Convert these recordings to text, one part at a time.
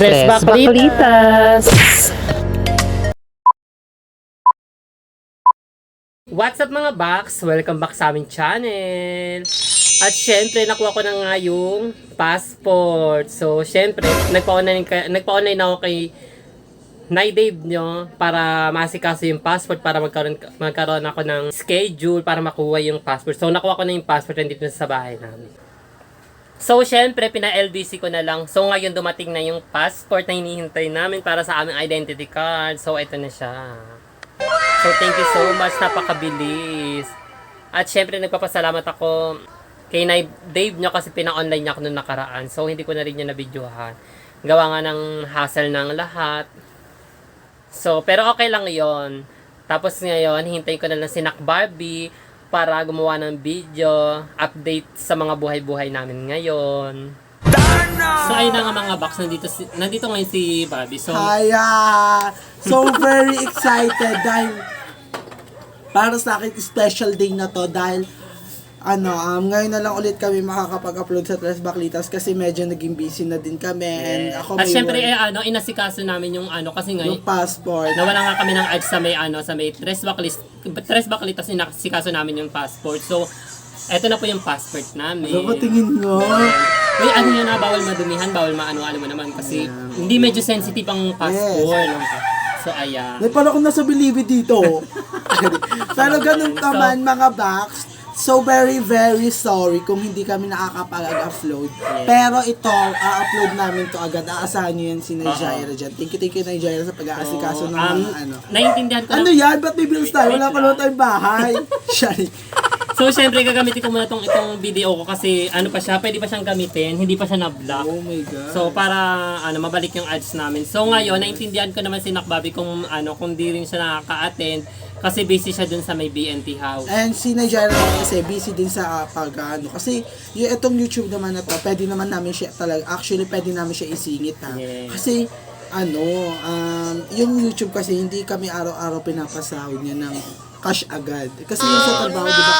Tres Baklitas! What's up mga Baks? Welcome back sa aming channel! At syempre, nakuha ko na nga yung passport. So, syempre, nagpa-online ako kay Nay Dave nyo para masikaso yung passport para magkaroon ako ng schedule para makuha yung passport. So, nakuha ko na yung passport nandito sa bahay namin. So, syempre, pina-LBC ko na lang. So, ngayon dumating na yung passport na hinihintay namin para sa aming identity card. So, ito na siya. So, thank you so much. Napakabilis. At syempre, nagpapasalamat ako kay Nay Dave nyo kasi pina-online niya ako nung nakaraan. So, hindi ko na rin niya nabidyohan. Gawa nga ng hassle ng lahat. So, pero okay lang yon. Tapos ngayon, hintay ko na lang si Nak Barbie para gumawa ng video, update sa mga buhay-buhay namin ngayon. So, ayun na nga mga box, nandito ngayon si Barbie. So, So very excited dahil para sa akin special day na to dahil ngayon na lang ulit kami makakapag-upload sa Tres Baklitas kasi medyo naging busy na din kami and ako at may syempre work, inasikaso namin yung kasi ngayon yung passport. nawala nga kami ng ads sa may Tres Baklitas inasikaso namin yung passport. So eto na po yung passport namin. Ano tingin mo? Uy, yun na, bawal madumihan, bawal alam mo naman kasi hindi medyo sensitive ang passport. So ayan. Parang ako nasa Bilibid dito. Pero ganun naman mga box. So very very sorry kung hindi kami nakakapag-upload. Pero ito, upload namin to agad. Aasahan nyo yan si Nijaira dyan. Thank you Nijaira sa pag-aasikaso ng mga Naiintindihan ko Ano yan? Ba't may bills tayo? Wala pa naman tayong bahay. Shari. So, syempre, gagamitin ko muna itong video ko kasi pwede pa siyang gamitin, hindi pa siya na-block. Oh my God. So, para mabalik yung ads namin. So, ngayon, naintindihan ko naman si Nak Bobby kung di rin siya nakaka-attend kasi busy siya dun sa may BNT house. And si Nigeria kasi busy din sa kasi itong YouTube naman na to, pwede naman namin siya talaga, actually pwede namin siya isingit ha. Yes. Kasi yung YouTube kasi hindi kami araw-araw pinapasahod niya ng cash agad. Kasi yung sa trabaho, di ba?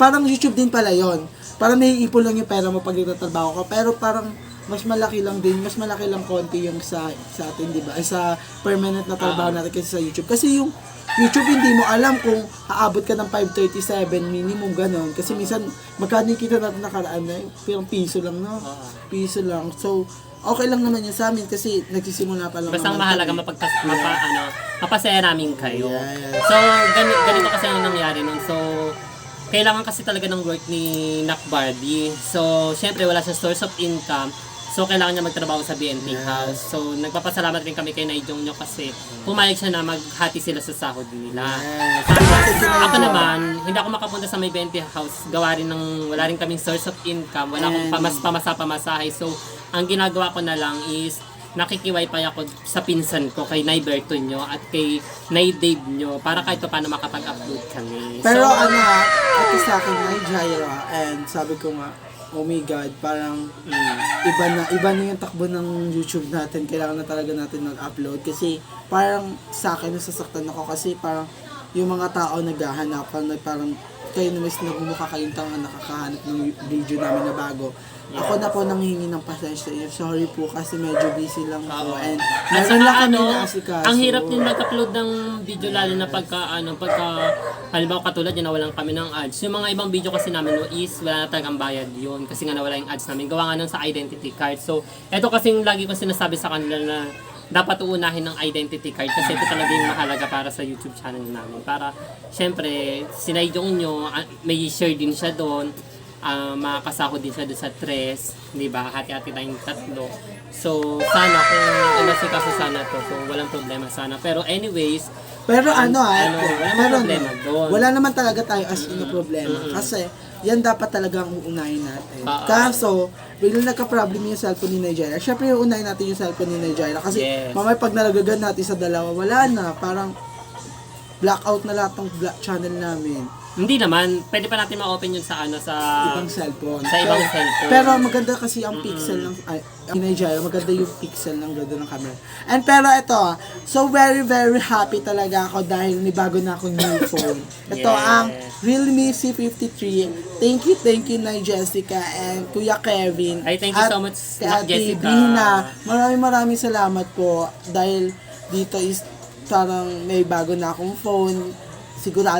Parang YouTube din pala yon. Parang may ipon lang yung pera mo pag nagtatrabaho ka. Pero parang mas malaki lang konti yung sa atin, di ba? Sa permanent na trabaho natin kasi sa YouTube. Kasi yung YouTube hindi mo alam kung aabot ka ng 537 minimum ganon. Kasi minsan magkano yung kita natin nakaraan na yung piso lang, no? Piso lang. So, okay lang naman yun sa amin kasi nagsisimula pa lang. Basta mahalaga mapasaya namin kayo. Yes. So, ganito kasi ang nangyari nun. So, kailangan kasi talaga ng work ni Nak Barbie. So, syempre wala siya source of income. So, kailangan niya magtrabaho sa BNT house. So, nagpapasalamat rin kami kay Naijong nyo kasi pumayag siya na maghati sila sa sahod nila. Yes. Ako naman, hindi ako makapunta sa may BNT house. Gawa rin wala rin kaming source of income. Wala akong pamasa-pamasahe. So, ang ginagawa ko na lang is nakikiwipay ako sa pinsan ko kay Nay Berton nyo at kay Nay Dave nyo para kahit paano makapag-upload kami. Pero ito sa akin, Nigeria, and sabi ko nga, oh my God, parang iba na yung takbo ng YouTube natin. Kailangan na talaga natin mag-upload kasi parang sa akin nasasaktan ako kasi parang yung mga tao naghahanapan, parang kayo na mas nagmumukha kayong tanga nakakahanap ng video namin na bago. Ako na po nanghihingi ng pasensya. Sorry po kasi medyo busy lang po. And meron lang kami naasikaso. Ang hirap din mag-upload ng video lalo na pagka halimbawa katulad yan nawalan kami ng ads. Yung mga ibang video kasi namin is wala na talagang bayad yun kasi nga nawala yung ads namin. Gawa nga nun sa identity card. So, eto kasing lagi ko sinasabi sa kanila na dapat uunahin ng identity card kasi ito talaga yung mahalaga para sa YouTube channel namin. Para, syempre, sinaydong nyo, may share din siya doon. Makakasako din siya doon sa Tres, di ba? Hati-hati tayong tatlo. So, sana kung inasikaso sana to, so walang problema sana. Pero anyways, walang problema doon. Wala naman talaga tayo as in problema. Kasi, yan dapat talagang uunahin natin. Kaso, biglang nagka-problem yung cellphone ni Nigeria. Syempre, uunahin natin yung cellphone ni Nigeria. Kasi, mamaya pag nalagagan natin sa dalawa, wala na. Parang, blackout na lahat ng channel namin. Hindi naman, pwede pa natin ma-open yun sa ano, sa Ibang cellphone. sa ibang cellphone. Pero maganda kasi ang pixel ng Nigeria, maganda yung pixel ng ganda ng camera. And pero ito, so very very happy talaga ako dahil may bago na akong new phone. Ito Yes. ang Realme C53. Thank you na Jessica and Kuya Kevin. Ay, thank you at so much, kay Nak Ate Jessica. Bina. Maraming salamat po dahil dito is parang may bago na akong phone. Siguro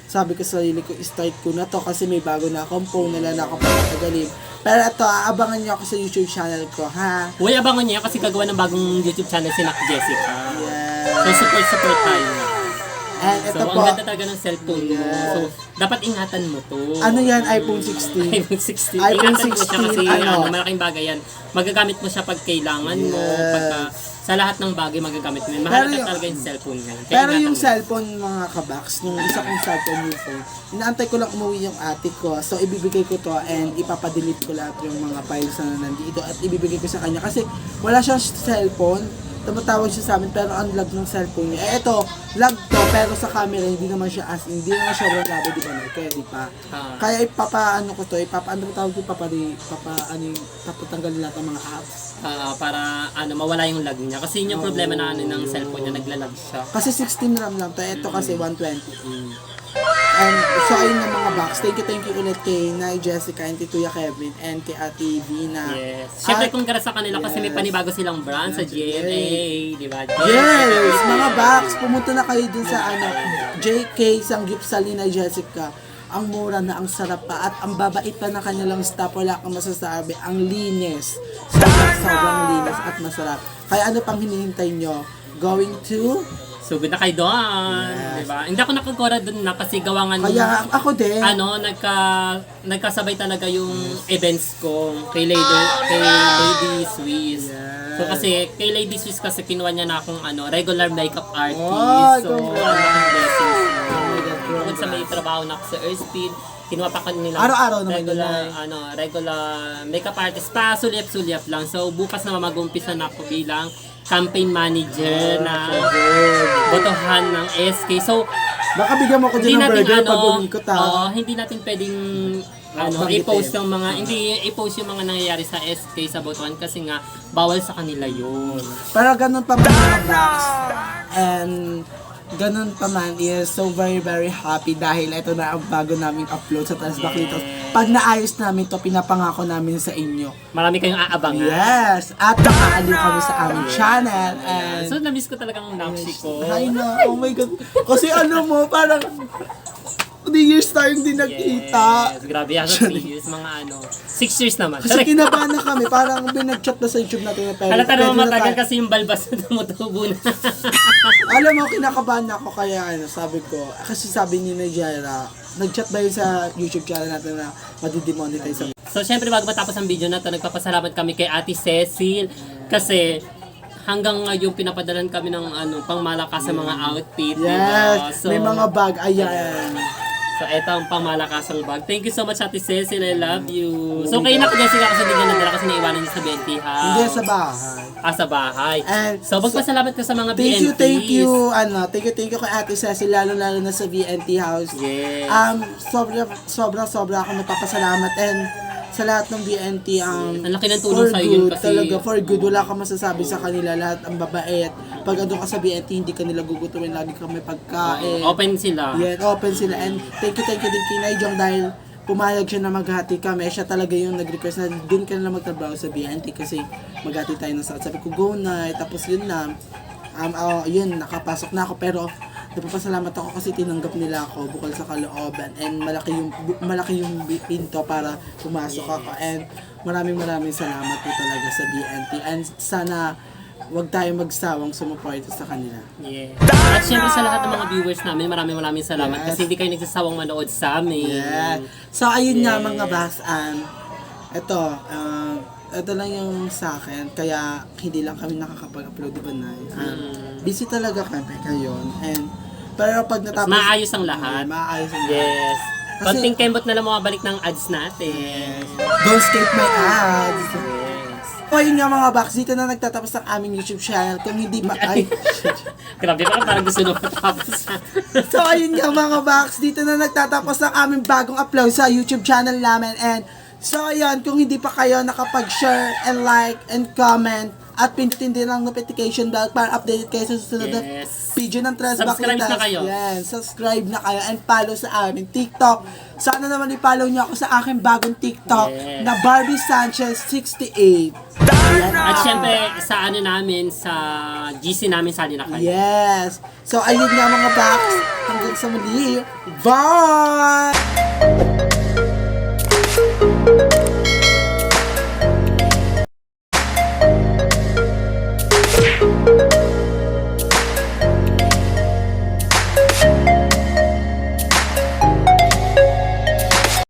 sabi ko sa sarili ko, start ko na to kasi may bago na akong phone, wala na ako patagalim. Pero ito, aabangan niyo ako sa YouTube channel ko, ha? Uy, abangan niya kasi gagawa ng bagong YouTube channel si Nak Jessica. Yes. So, support tayo. And ito So, po, ang ganda talaga ng cellphone mo. Yes. So, dapat ingatan mo to. ano yan, iPhone 16? iPhone 16. iPhone Ingatan mo siya 16, kasi ano? malaking bagay yan. Magagamit mo siya pag kailangan mo, Yes. pagka sa lahat ng bagay magagamit mo yan. Pero Mahalaga yung- talaga yung cellphone ngayon. Kaya Pero ingatan yung mo. cellphone, mga kabaks, nung isa kong cellphone yung phone, inaantay ko lang umuwi yung ate ko. So, ibibigay ko to and ipapadelete ko lahat yung mga files na nandito at ibibigay ko sa kanya. Kasi wala siyang cellphone, tumatawag siya sa amin pero ang lag ng cellphone niya. Eh, ito, lag to pero sa camera hindi naman siya hindi naman sobrang labo, di ba? No? Kaya di pa. Ah. Kaya ipapaano ko to, ano tawag ko, papatanggalin lahat ng mga apps. Para mawala yung lag niya. Kasi yun yung problema na ng cellphone niya, naglalag siya. Kasi 16 RAM lang to, ito kasi 120. And so ayun ng mga box. Thank you ulit kay Nay Jessica and kay Kuya Kevin and kay Ate Vina. Yes. Siyempre, At- congrats sa kanila kasi may Yes. panibago silang brand sa GMA, di ba? Yes! Mga box, pumunta na kayo dun sa JK Sanggip Sali Nay Jessica. Ang mura na, ang sarap pa, at ang babait pa na kanilang staff. Wala kang masasabi. Ang linis. Sobrang linis at masarap. Kaya ano pang hinihintay nyo? Going to? So, good na kayo doon, Yes. di ba? Hindi ako nakagora doon na kasi gawangan Kaya ako din. nagkasabay talaga yung events ko kay Lady Swiss. Yes. So kasi kay Lady Swiss kasi kinuha niya na akong regular makeup Oh, artist. So, congrats. ang laking blessings. Oh my God, Bukod sa may congrats. trabaho na ako sa Earthspeed, kinuha pa kanila Araw-araw naman regular makeup artist pa, sulyap-sulyap lang. So bukas na mag-umpisa na ako bilang campaign manager na botohan ng SK. So Baka bigyan mo ko hindi din ng natin burger pag umikot, ha? oo, hindi natin pwedeng Banggitin. i-post yung mga i-post yung mga nangyayari sa SK sa botohan kasi nga bawal sa kanila yun. Pero ganun pa man mga vlogs. And ganun pa man is so very very happy dahil ito na ang bago naming upload sa Talas Baklitos. Pag naayos namin to, pinapangako namin sa inyo. Marami kayong aabangan. Yes! At nakaaliw kami sa aming channel. And So na-miss ko talagang Nakshi ko. I know, oh my God. Kasi ano mo, parang 3 years tayong di nagkita. Yes, grabe yan. 3 years, mga 6 years naman. Kasi kinabahan na kami, parang binag-chat na sa YouTube natin. Halata pwede naman na matagal tayo. kasi yung balbas na tumutubo na. Alam mo, kinakabahan ako kaya sabi ko, kasi sabi ni Nigeria, nag-chat ba yun sa YouTube channel natin na madidemonetize ang So, syempre, bago matapos ang video na to, nagpapasalamat kami kay Ate Cecil kasi hanggang ngayon pinapadalan kami ng pangmalakas sa mga outfit. Diba? Yes, So, may mga bag, ayan. So, eto ang pangmalakasang bag. Thank you so much, Ate Cecil. I love you. So, kayo na Jessica kasi hindi niya nadala kasi naiwanan niya sa BNT House. Hindi sa bahay. Sa bahay. And So, magpasalamat ka sa mga Thank BNTs. you kay Ate Cecil, lalo na sa VNT House. Yes. Sobra ako napapasalamat and sa lahat ng BNT Ang laki ng tulong sa yun kasi talaga for good, wala kang masasabi sa kanila, lahat ang babait. Pag andun ka sa BNT, hindi ka nila gugutumin, lagi kang may pagkain. open sila. Yan, open sila. And thank you din kay Naijong dahil pumayag siya na maghati kami. Siya talaga yung nag-request na dun ka na lang magtrabaho sa BNT kasi maghati tayo ng saat. Sabi ko, go na. Tapos yun na. Yun, nakapasok na ako. Pero napapasalamat ako kasi tinanggap nila ako bukal sa kalooban. And malaki yung pinto para pumasok ako. And maraming salamat po talaga sa BNT. And sana wag tayo magsawang sumuporta sa kanila. Yeah. At syempre sa lahat ng mga viewers namin, maraming salamat Yes. kasi hindi kayo nagsasawang manood sa amin. Yeah. So, ayun nga Yes. mga basan. Ito lang yung sa akin. Kaya, hindi lang kami nakakapag-upload, diba na? Busy talaga kami ngayon. Pero pag natapos... Maayos ang lahat. Maayos ang lahat. Yes. Kasi- Konting kembot na lang mabalik ng ads natin. Don't skip my ads. Yes. So, yun nga mga box, dito na nagtatapos ang aming YouTube channel. Kung hindi ay, Grabe pa, parang gusto nung matapos. so, ayun nga mga box, dito na nagtatapos ang aming bagong upload sa YouTube channel namin. And, so, ayun, kung hindi pa kayo nakapag-share and like and comment, at pindutin din ang notification bell para updated kayo sa susunod na Yes. video ng Tres Subscribe Baklitas. na kayo. Yes, subscribe na kayo and follow sa aming TikTok. Sana naman i-follow niyo ako sa aking bagong TikTok Yes. na Barbie Sanchez 68. Ayan. At syempre, sa ano namin, sa GC namin, sali na kayo. Yes. So, ayun nga mga box. Hanggang sa muli. Bye!